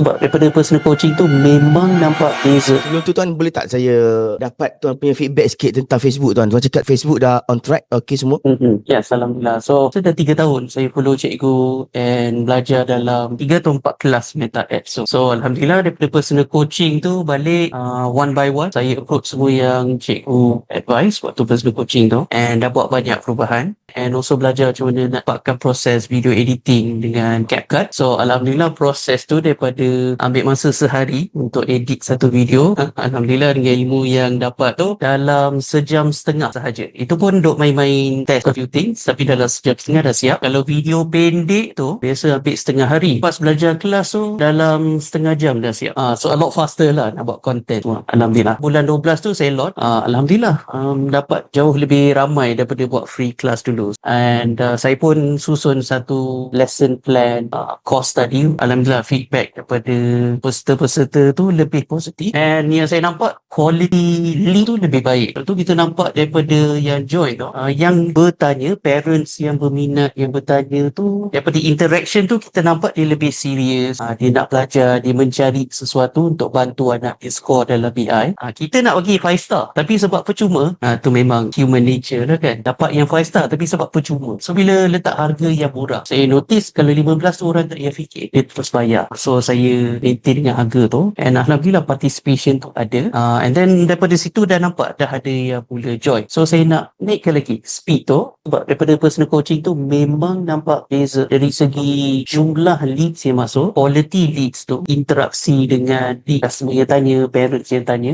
Sebab daripada personal coaching tu memang nampak beza. Sebelum tu tuan, boleh tak saya dapat tuan punya feedback sikit tentang Facebook tuan? Tuan cakap Facebook dah on track, okey semua? Yes, Alhamdulillah. So, sudah 3 tahun saya follow cikgu and belajar dalam 3 atau 4 kelas Meta Ads. So, Alhamdulillah daripada personal coaching tu balik one by one. Saya approach semua yang cikgu advice waktu personal coaching tu and dah buat banyak perubahan. And also belajar macam mana nak buatkan proses video editing dengan CapCut. So, Alhamdulillah proses tu daripada ambil masa sehari untuk edit satu video. Alhamdulillah dengan ilmu yang dapat tu dalam sejam setengah sahaja. Itu pun duk main-main test a few things, tapi dalam sejam setengah dah siap. Kalau video pendek tu biasa ambil setengah hari. Pas belajar kelas tu dalam setengah jam dah siap. So a lot faster lah nak buat content tu. Alhamdulillah. Bulan 12 tu saya launch. Alhamdulillah dapat jauh lebih ramai daripada buat free class dulu. And saya pun susun satu lesson plan course tadi. Alhamdulillah feedback daripada peserta-peserta tu lebih positif. And yang saya nampak quality link tu lebih baik. Lepas tu kita nampak daripada yang join tu, yang bertanya, parents yang berminat yang bertanya tu, daripada interaction tu kita nampak dia lebih serius. Dia nak belajar, dia mencari sesuatu untuk bantu anak dia score dalam BI. Kita nak bagi 5 star tapi sebab percuma, tu memang human nature lah kan. Dapat yang 5 star tapi sebab percuma. So bila letak harga yang murah, saya notice kalau 15 tu orang tak payah fikir, dia terus bayar. So saya maintain dengan harga tu and Alhamdulillah participation tu ada. And then daripada situ dah nampak dah ada yang mula join. So saya nak naikkan lagi speed tu sebab daripada personal coaching tu memang nampak beza dari segi jumlah leads yang masuk, quality leads tu, interaksi dengan customer yang tanya, parents yang tanya,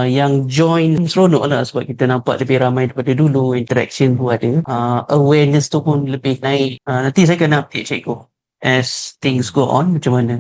yang join seronok lah sebab kita nampak lebih ramai daripada dulu, interaction tu ada, awareness tu pun lebih naik. Nanti saya akan update cikgu as things go on macam mana.